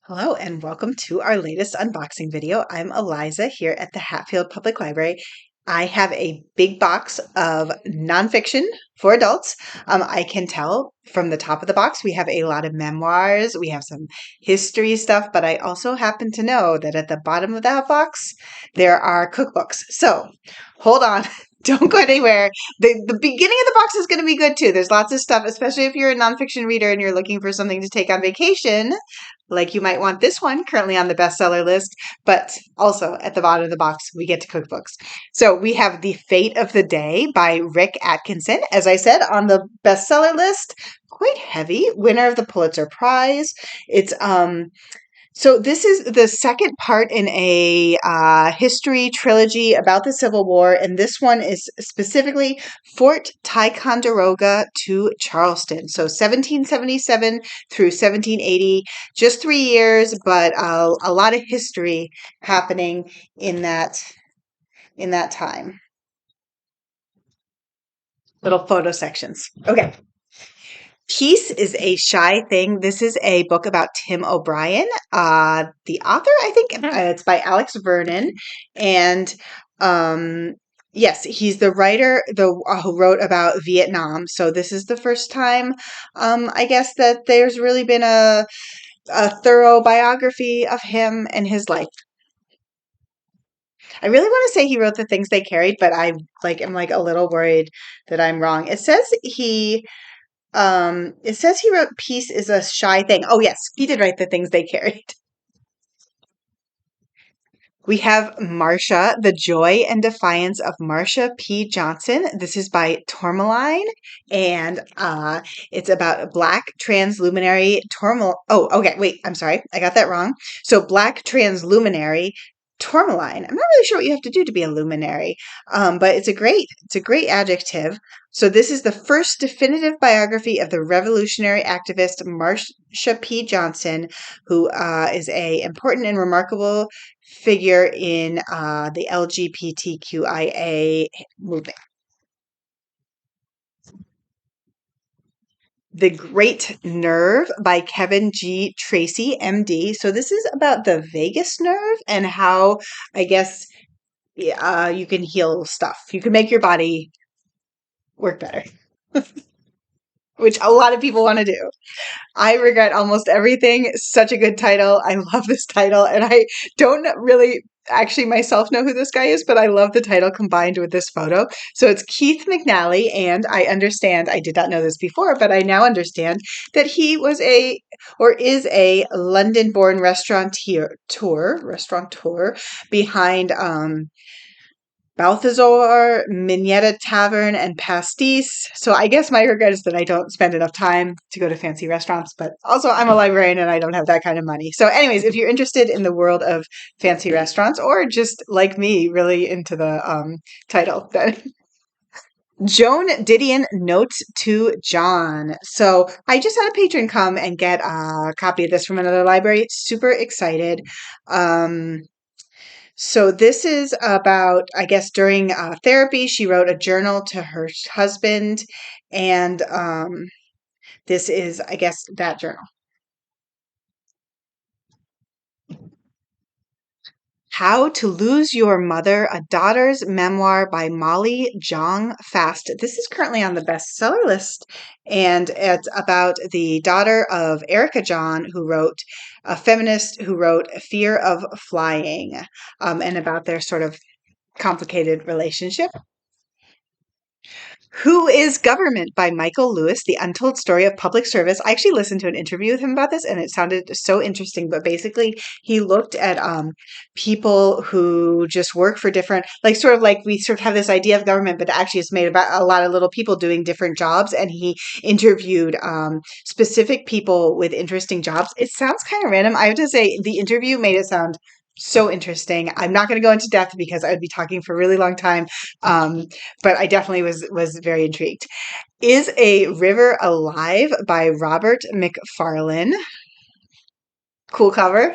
Hello and welcome to our latest unboxing video. I'm Eliza here at the Hatfield Public Library. I have a big box of nonfiction for adults. I can tell from the top of the box we have a lot of memoirs, we have some history stuff, but I also happen to know that at the bottom of that box there are cookbooks. So hold on. Don't go anywhere. The beginning of the box is going to be good too. There's lots of stuff, especially if you're a nonfiction reader and you're looking for something to take on vacation. Like you might want this one currently on the bestseller list, but also at the bottom of the box, we get to cookbooks. So we have The Fate of the Day by Rick Atkinson. As I said, on the bestseller list, quite heavy, winner of the Pulitzer Prize. It's so this is the second part in a history trilogy about the Civil War, and this one is specifically Fort Ticonderoga to Charleston. So 1777 through 1780, just 3 years, but a lot of history happening in that time. Little photo sections. Okay. Peace is a Shy Thing. This is a book about Tim O'Brien. The author, I think, it's by Alex Vernon. And yes, he's the writer who wrote about Vietnam. So this is the first time, I guess, that there's really been a thorough biography of him and his life. I really want to say he wrote The Things They Carried, but I'm a little worried that I'm wrong. It says he wrote Peace is a Shy Thing. Oh, yes, he did write The Things They Carried. We have Marsha, The Joy and Defiance of Marsha P. Johnson. This is by Tourmaline, and it's about a Black trans luminary Tourmaline. Oh, okay, wait, I'm sorry. I got that wrong. So Black trans luminary Tourmaline. I'm not really sure what you have to do to be a luminary, but it's a great adjective. So this is the first definitive biography of the revolutionary activist Marsha P. Johnson, who is a important and remarkable figure in the LGBTQIA movement. The Great Nerve by Kevin G. Tracey, MD. So this is about the vagus nerve and how, I guess, you can heal stuff. You can make your body work better, which a lot of people want to do. I regret almost everything. Such a good title. I love this title, and I don't really actually myself know who this guy is, but I love the title combined with this photo. So it's Keith McNally, and I understand, I did not know this before, but I now understand that he was is a London-born restaurateur behind Balthazar, Minetta Tavern, and Pastis. So I guess my regret is that I don't spend enough time to go to fancy restaurants, but also I'm a librarian and I don't have that kind of money. So anyways, if you're interested in the world of fancy restaurants or just like me, really into the title, then Joan Didion Notes to John. So I just had a patron come and get a copy of this from another library. Super excited. So this is about, I guess, during therapy, she wrote a journal to her husband, and this is, I guess, that journal. How to Lose Your Mother, a Daughter's Memoir by Molly Jong-Fast. This is currently on the bestseller list, and it's about the daughter of Erica John, a feminist who wrote Fear of Flying, and about their sort of complicated relationship. Who is Government by Michael Lewis, The Untold Story of Public Service. I actually listened to an interview with him about this and it sounded so interesting. But basically, he looked at people who just work for different, like sort of like we sort of have this idea of government, but actually it's made about a lot of little people doing different jobs. And he interviewed specific people with interesting jobs. It sounds kind of random. I have to say, the interview made it sound so interesting. I'm not going to go into depth because I would be talking for a really long time, but I definitely was very intrigued. Is a River Alive by Robert Macfarlane. Cool cover.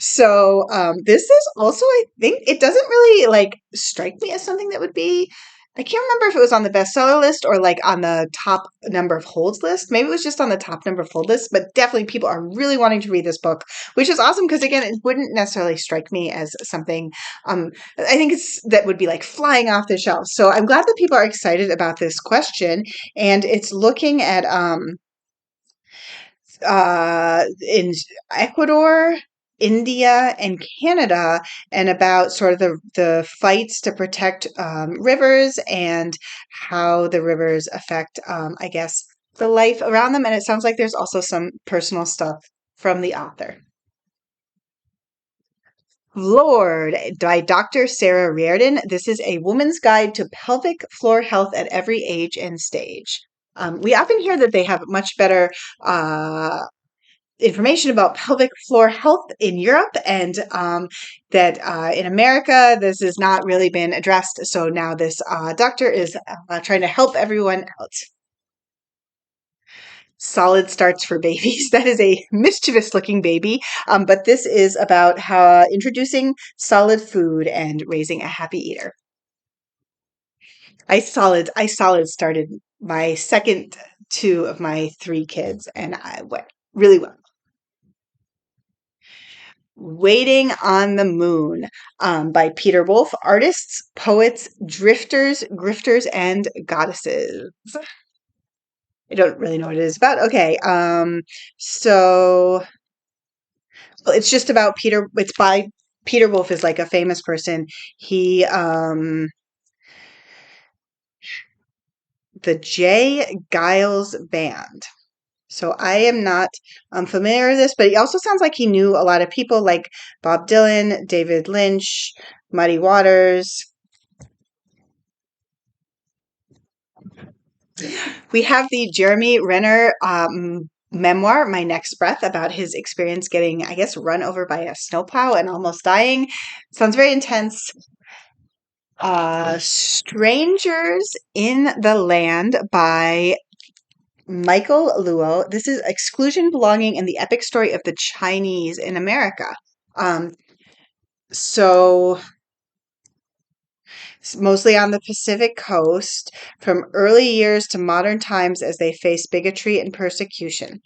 So this is also, I think, it doesn't really like strike me as something that would be I can't remember if it was on the bestseller list or like on the top number of holds list. Maybe it was just on the top number of hold list, but definitely people are really wanting to read this book, which is awesome because again, it wouldn't necessarily strike me as something I think it's that would be like flying off the shelf. So I'm glad that people are excited about this question, and it's looking at in Ecuador, India, and Canada, and about sort of the fights to protect rivers and how the rivers affect, I guess, the life around them. And it sounds like there's also some personal stuff from the author. Lord by Dr. Sara Reardon. This is a woman's guide to pelvic floor health at every age and stage. We often hear that they have much better information about pelvic floor health in Europe, and that in America this has not really been addressed. So now this doctor is trying to help everyone out. Solid starts for babies. That is a mischievous looking baby, but this is about how introducing solid food and raising a happy eater. I solid started my second two of my three kids, and I went really well. Waiting on the Moon by Peter Wolf. Artists, poets, drifters, grifters, and goddesses. I don't really know what it is about. Okay, so well, it's just about Peter. It's by Peter Wolf, is like a famous person. He the J. Giles Band. So I am not familiar with this, but he also sounds like he knew a lot of people like Bob Dylan, David Lynch, Muddy Waters. We have the Jeremy Renner memoir, My Next Breath, about his experience getting, I guess, run over by a snowplow and almost dying. Sounds very intense. Strangers in the Land by Michael Luo. This is Exclusion, Belonging, and the Epic Story of the Chinese in America. So mostly on the Pacific coast, from early years to modern times as they face bigotry and persecution.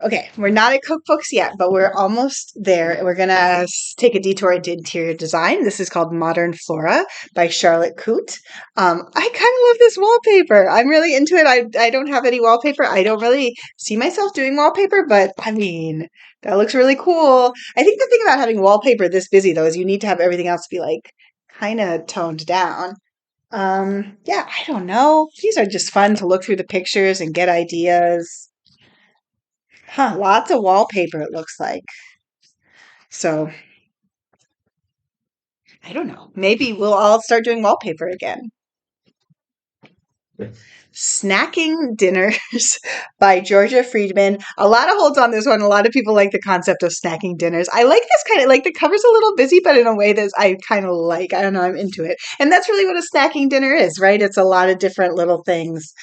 Okay, we're not at cookbooks yet, but we're almost there. We're going to take a detour into interior design. This is called Modern Flora by Charlotte Coote. I kind of love this wallpaper. I'm really into it. I don't have any wallpaper. I don't really see myself doing wallpaper, but I mean, that looks really cool. I think the thing about having wallpaper this busy, though, is you need to have everything else be like kind of toned down. Yeah, I don't know. These are just fun to look through the pictures and get ideas. Huh, lots of wallpaper, it looks like. So, I don't know. Maybe we'll all start doing wallpaper again. Snacking Dinners by Georgia Freedman. A lot of holds on this one. A lot of people like the concept of snacking dinners. I like this kind of, like, the cover's a little busy, but in a way that I kind of like. I don't know, I'm into it. And that's really what a snacking dinner is, right? It's a lot of different little things.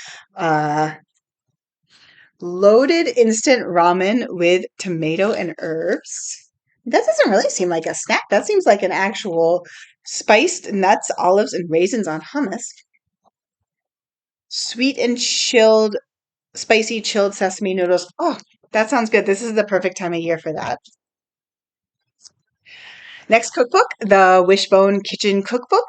Loaded instant ramen with tomato and herbs. That doesn't really seem like a snack. That seems like an actual spiced nuts, olives, and raisins on hummus. Sweet and chilled, spicy chilled sesame noodles. Oh, that sounds good. This is the perfect time of year for that. Next cookbook, the Wishbone Kitchen Cookbook.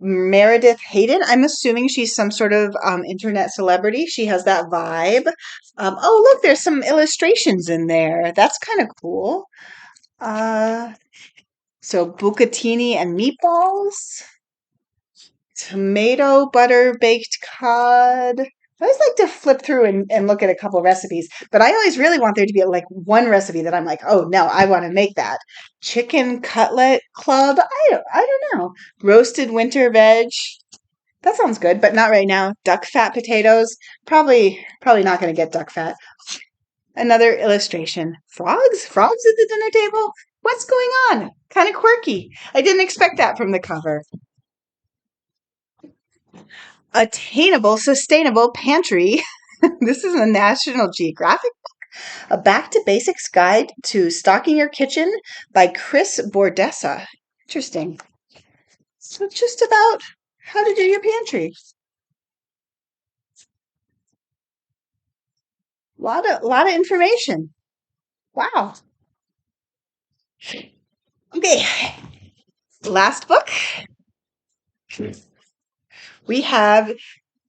Meredith Haden. I'm assuming she's some sort of internet celebrity. She has that vibe. Oh, look, there's some illustrations in there. That's kind of cool. So bucatini and meatballs. Tomato butter baked cod. I always like to flip through and look at a couple recipes, but I always really want there to be like one recipe that I'm like, oh no, I want to make that. Chicken cutlet club. I don't know. Roasted winter veg. That sounds good, but not right now. Duck fat potatoes. Probably not going to get duck fat. Another illustration. Frogs? Frogs at the dinner table? What's going on? Kind of quirky. I didn't expect that from the cover. Attainable, Sustainable Pantry. This is a National Geographic book. A Back to Basics Guide to Stocking Your Kitchen by Kris Bordessa. Interesting. So just about how to do your pantry. Lot of information. Wow. Okay. Last book. We have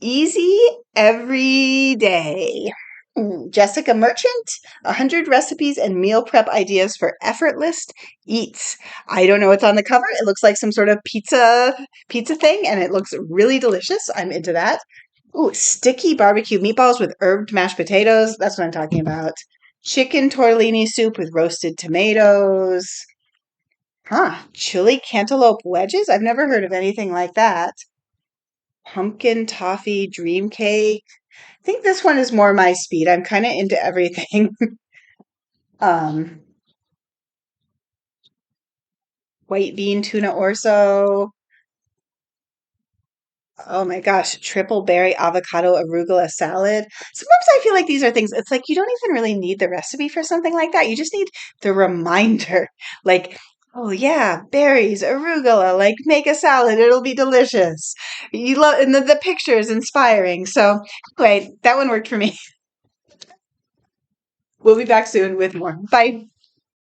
Easy Every Day. Jessica Merchant, 100 recipes and meal prep ideas for effortless eats. I don't know what's on the cover. It looks like some sort of pizza thing, and it looks really delicious. I'm into that. Ooh, sticky barbecue meatballs with herbed mashed potatoes. That's what I'm talking about. Chicken tortellini soup with roasted tomatoes. Huh. Chili cantaloupe wedges? I've never heard of anything like that. Pumpkin toffee dream cake. I think this one is more my speed. I'm kind of into everything. um, White bean tuna orzo. Oh my gosh, triple berry avocado arugula salad. Sometimes I feel like these are things, it's like you don't even really need the recipe for something like that. You just need the reminder. Like, oh yeah, berries, arugula, like make a salad, it'll be delicious. You love, and the picture is inspiring. So, anyway, that one worked for me. We'll be back soon with more. Bye.